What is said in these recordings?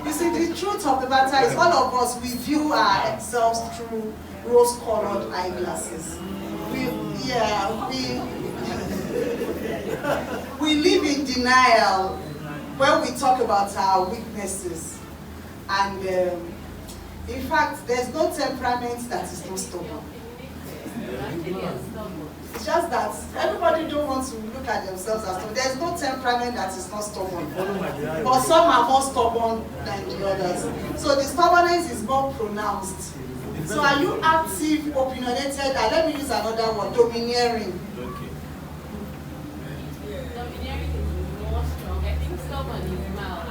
You see, the truth of the matter is all of us, we view ourselves through rose-colored eyeglasses. We live in denial when we talk about our weaknesses. And in fact, there's no temperament that is not stubborn. It's just that everybody don't want to look at themselves as stubborn. There's no temperament that is not stubborn. But some are more stubborn than the others. So the stubbornness is more pronounced. So are you active, opinionated, and let me use another word, domineering? Domineering is more strong. I think stubborn is mild.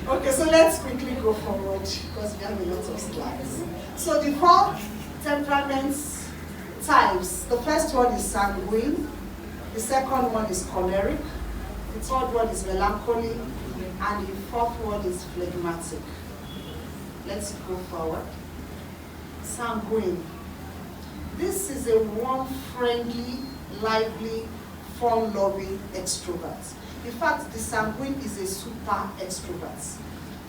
Okay, so let's quickly go forward because we have a lot of slides. So the 4 temperaments types, the first one is sanguine, the second one is choleric, the third one is melancholy, and the fourth one is phlegmatic. Let's go forward. Sanguine. This is a warm, friendly, lively, fun-loving extrovert. In fact, the sanguine is a super extrovert.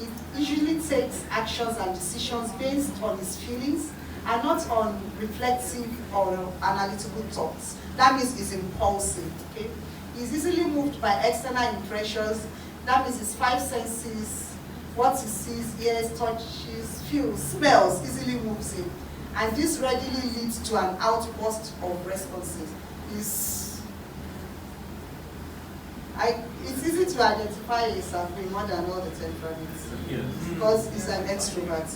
It usually takes actions and decisions based on his feelings and not on reflective or analytical thoughts. That means he's impulsive. Okay? He's easily moved by external impressions. That means his 5 senses, what he sees, hears, touches, feels, smells, easily moves him. And this readily leads to an outburst of responses. It's easy to identify a sanguine more than all the temperaments. Yes. Because he's an extrovert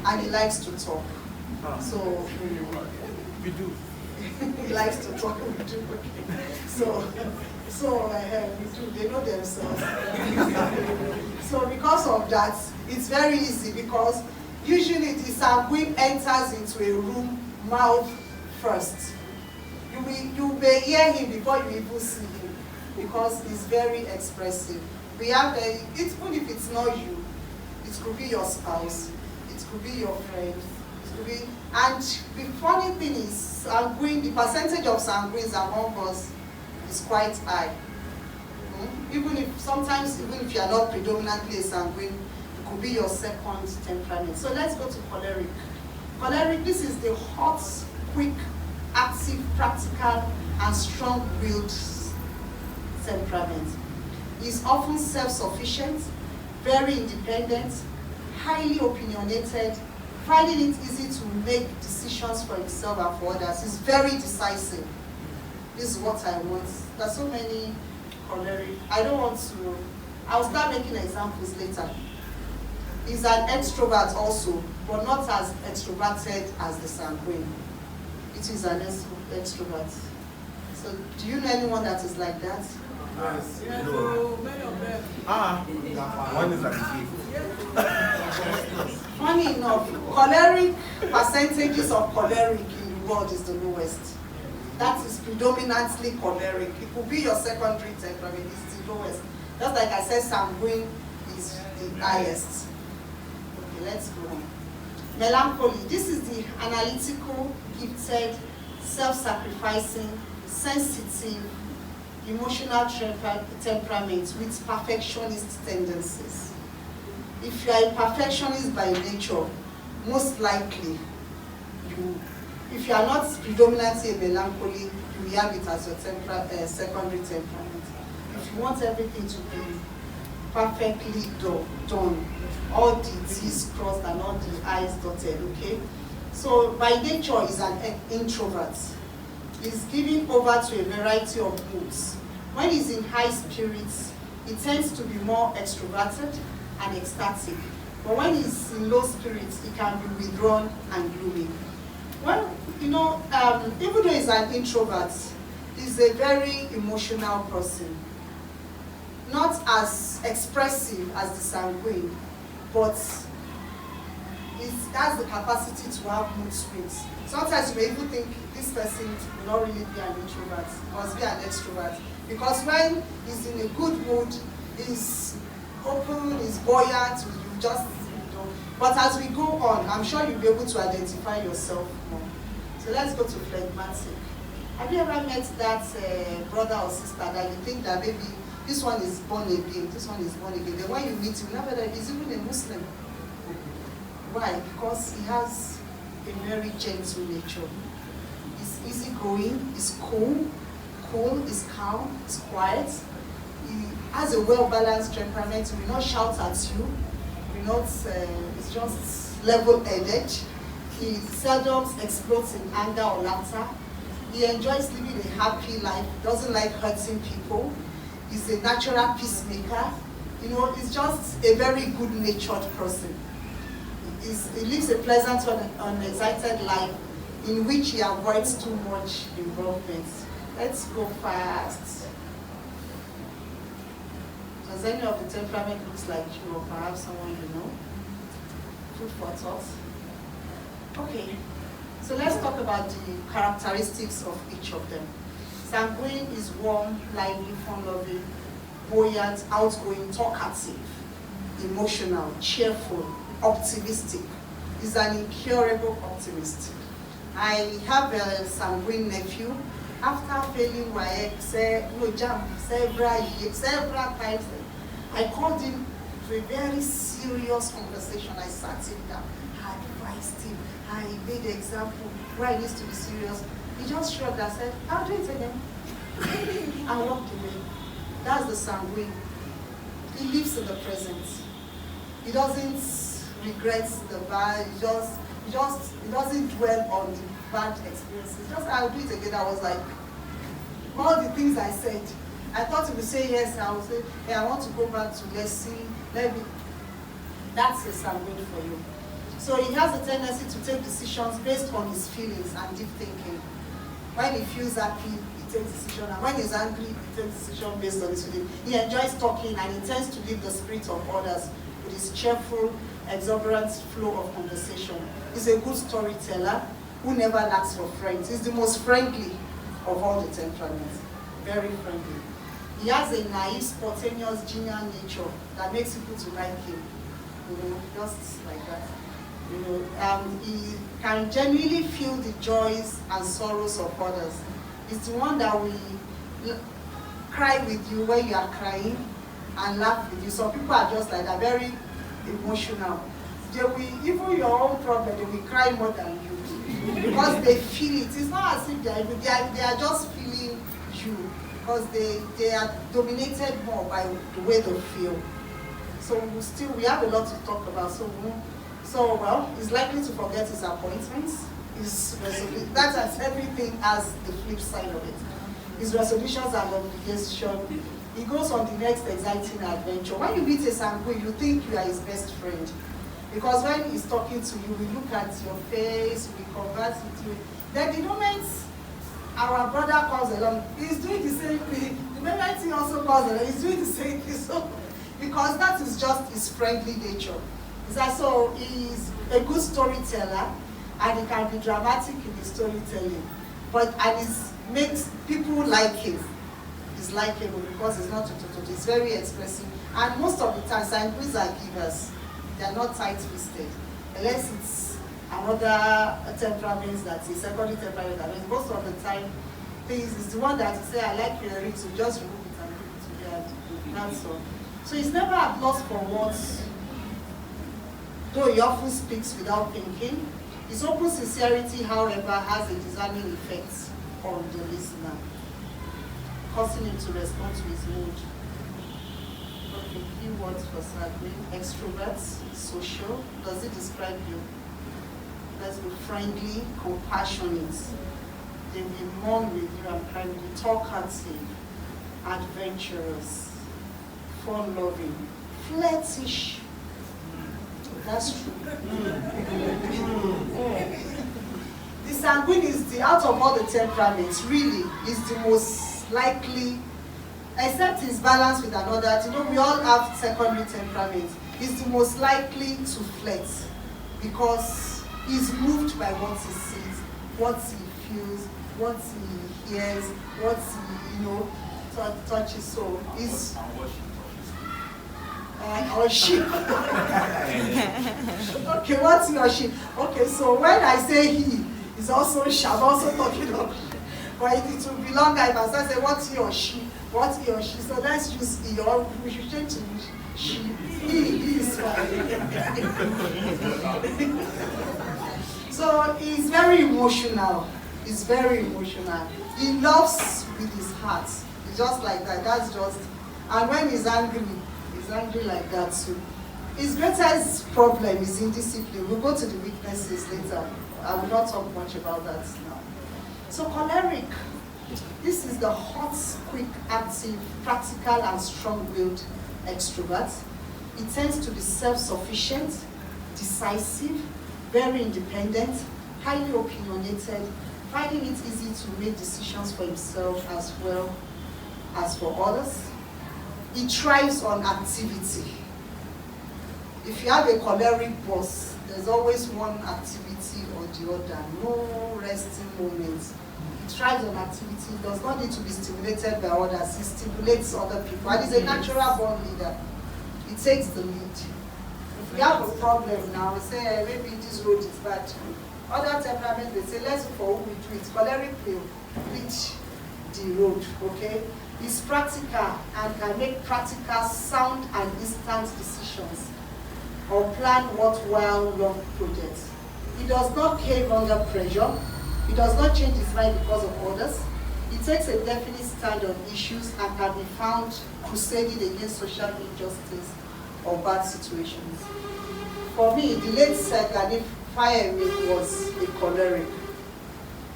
and he likes to talk. So we do. He likes to talk, we do. Okay. So we do. They know themselves. So because of that, it's very easy because usually the sanguine enters into a room mouth first. You may hear him before you even see him because he's very expressive. We have even if it's not you, it could be your spouse, it could be your friend, it could be. And the funny thing is, sanguine, the percentage of sanguines among us is quite high. Even if you are not predominantly a sanguine, it could be your second temperament. So let's go to choleric. Choleric, this is the hot, quick, active, practical, and strong-willed temperament. He's often self-sufficient, very independent, highly opinionated, finding it easy to make decisions for himself and for others. He's very decisive. This is what I want. There's so many choleric. I'll start making examples later. He's an extrovert also, but not as extroverted as the sanguine. It is an extrovert. So do you know anyone that is like that? Yes. So many of them. One is like Funny enough, choleric percentages of choleric in the world is the lowest. That is predominantly choleric. It could be your secondary temperament, it's the lowest. Just like I said, sanguine is the highest. Okay, let's go on. Melancholy. This is the analytical, gifted, self-sacrificing, sensitive, emotional temperament with perfectionist tendencies. If you are a perfectionist by nature, most likely if you are not predominantly a melancholy, you will have it as your secondary temperament. If you want everything to be perfectly done, all the T's crossed and all the I's dotted, okay? So by nature, he's an introvert. He's giving over to a variety of moods. When he's in high spirits, he tends to be more extroverted and ecstatic. But when he's in low spirits, he can be withdrawn and gloomy. Well, even though he's an introvert, he's a very emotional person. Not as expressive as the sanguine, but it has the capacity to have mood swings. Sometimes you may even think this person will not really be an introvert, must be an extrovert. Because when he's in a good mood, he's open, he's buoyant, you just. But as we go on, I'm sure you'll be able to identify yourself more. So let's go to phlegmatic. Have you ever met that brother or sister that you think that maybe This one is born again, this one is born again. Then when you meet him, never that he's even a Muslim. Why? Because he has a very gentle nature. He's easygoing, he's cool, he's calm, he's quiet. He has a well-balanced temperament. He will not shout at you. He will not, it's just level-headed. He seldom explodes in anger or laughter. He enjoys living a happy life, doesn't like hurting people. He's a natural peacemaker. You know, he's just a very good-natured person. He lives a pleasant, unexcited life in which he avoids too much involvement. Let's go fast. Does any of the temperament looks like you or perhaps someone you know? Food for thought. Okay, so let's talk about the characteristics of each of them. Sanguine is warm, lively, fun-loving, buoyant, outgoing, talkative, emotional, cheerful, optimistic. He's an incurable optimist. I have a sanguine nephew. After failing my several times, I called him to a very serious conversation. I sat him down, I advised him, I made the example where he needs to be serious. He just shrugged and said, I'll do it again. I walked away. That's the sanguine. He lives in the present. He doesn't regret the bad, he doesn't dwell on the bad experiences. Just I'll do it again. I was like, all the things I said. I thought he would say yes, I would say, hey, I want to go back to let's see, maybe. That's a sanguine for you. So he has a tendency to take decisions based on his feelings and deep thinking. When he feels happy, he takes decision, and when he's angry, he takes decision based on his feelings. He enjoys talking and intends to live the spirit of others with his cheerful, exuberant flow of conversation. He's a good storyteller who never lacks for friends. He's the most friendly of all the temperaments. Very friendly. He has a naive, spontaneous, genial nature that makes people to like him. You know, just like that. You know, he can genuinely feel the joys and sorrows of others. He's the one that will cry with you when you are crying and laugh with you. Some people are just like that, very emotional. They will, even your own problem, they will cry more than you because they feel it. It's not as if they are just feeling you because they are dominated more by the way they feel. So we have a lot to talk about. So well, he's likely to forget his appointments. That's everything has the flip side of it. His resolutions and obligations. He goes on the next exciting adventure. When you meet a sanguine, you think you are his best friend. Because when he's talking to you, we look at your face, we converse with you. Then the moment our brother comes along, he's doing the same thing. The moment he also comes along, he's doing the same thing. So, because that is just his friendly nature. So he's a good storyteller, and he can be dramatic in his storytelling. And it makes people like him. He's likable because he's not he's very expressive. And most of the time, sanguines are givers. They are not tight-fisted. Unless it's another temperament that is secondary temperament. I mean, most of the time, is the one that you say, I like your earrings, so just remove it and give it to me and that's all. So he's never at loss for words, though he often speaks without thinking. His open sincerity, however, has a disarming effect on the listener, causing him to respond to his mood. Okay, few words for sanguine. Extroverts, social. Does it describe you? Let's be friendly, compassionate. They will mourn with you and cry with you. Talkative, adventurous, fun-loving, flirtish. That's true. The sanguine is out of all the temperaments, really, is the most likely, except his balance with another. You know, we all have secondary temperaments. He's the most likely to flirt because he's moved by what he sees, what he feels, what he hears, what he, touches. So he's or she. Okay, what's he or she? Okay, so when I say he, it's also she. I'm also talking of. But it will be longer if I say what's he or she. what he or she, so let's use he, or we should change to she. He is fine. So he's very emotional. He's very emotional. He loves with his heart. It's just like that. That's just, and when he's angry like that too. His greatest problem is indiscipline. We'll go to the weaknesses later. I will not talk much about that now. So choleric, this is the hot, quick, active, practical, and strong-willed extrovert. It tends to be self-sufficient, decisive, very independent, highly opinionated, finding it easy to make decisions for himself as well as for others. He thrives on activity. If you have a choleric boss, there's always one activity or the other, no resting moments. He thrives on activity, he does not need to be stimulated by others, he stimulates other people, and he's a natural born leader. He takes the lead. If we have a problem now, we say, maybe this road is bad. Other temperaments, they say, let's look for who we do it. Choleric will lead the road, okay? He's practical and can make practical, sound, and instant decisions or plan worthwhile long projects. He does not cave under pressure. He does not change his mind because of others. He takes a definite stand on issues and can be found crusading against social injustice or bad situations. For me, the late Gani Fayemi was a choleric.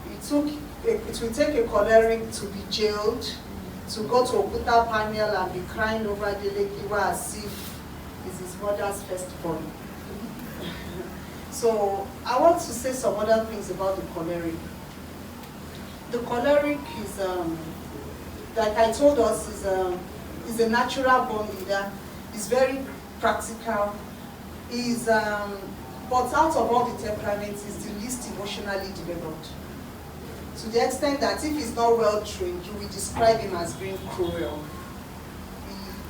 It will take a choleric to be jailed, to go to Okuta panel and be crying over Delegiwa as if it's his mother's firstborn. So I want to say some other things about the choleric. The choleric is, like I told us, is a natural born leader. He's very practical. He's, but out of all the temperaments, he's the least emotionally developed. To the extent that if he's not well trained, you will describe him as being cruel.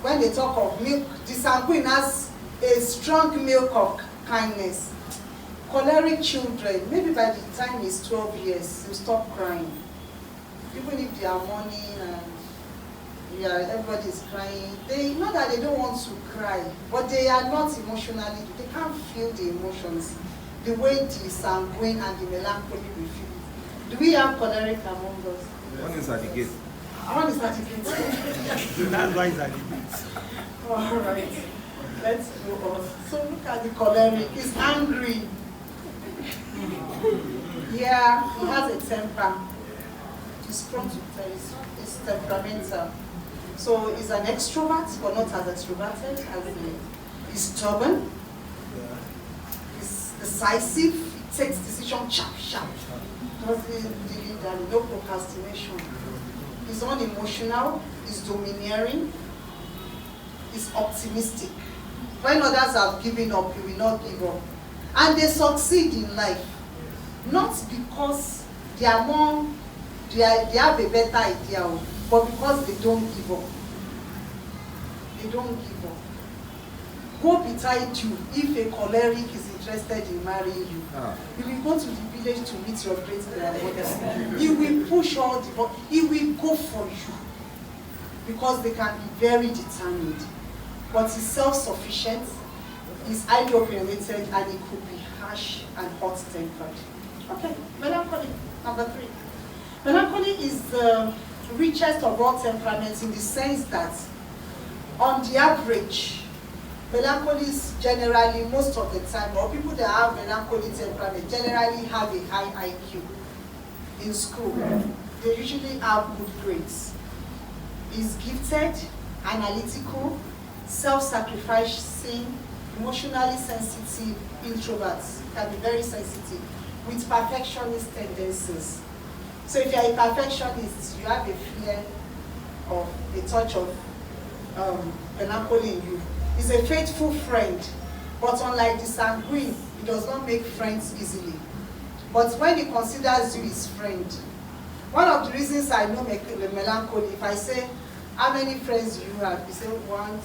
When they talk of milk, the sanguine has a strong milk of kindness. Choleric children, maybe by the time he's 12 years, he'll stop crying. Even if they are mourning and everybody is crying, they know that they don't want to cry, but they are not emotionally, they can't feel the emotions the way the sanguine and the melancholy will feel. Do we have choleric among us? One is at the gate. One is at the gate. That's why it's at the gate. All right, let's go on. So look at the choleric. He's angry. Yeah, he has a temper. He's prone to he's temperamental. So he's an extrovert, but not as extroverted as me. He's stubborn. He's decisive. He takes decisions sharp. Doesn't delay, no procrastination. He's unemotional. He's domineering. He's optimistic. When others have given up, he will not give up. And they succeed in life, not because they are more, they have a better idea, but because they don't give up. They don't give up. Go beside you if a choleric is interested in marrying you. You will go to the village to meet your great grandmother. He will push all the, but he will go for you because they can be very determined. But he's self-sufficient, he's highly opinionated, and he could be harsh and hot-tempered. Okay, melancholy, number 3. Melancholy is the richest of all temperaments in the sense that, on the average, melancholies generally, most of the time, or people that have melancholy temperament generally have a high IQ in school. They usually have good grades. He's gifted, analytical, self-sacrificing, emotionally sensitive, introverts, can be very sensitive, with perfectionist tendencies. So if you're a perfectionist, you have a fear of a touch of melancholy in you. He's a faithful friend, but unlike the sanguine, he does not make friends easily. But when he considers you his friend, one of the reasons I know melancholy, if I say, how many friends do you have? You say, 1, 2,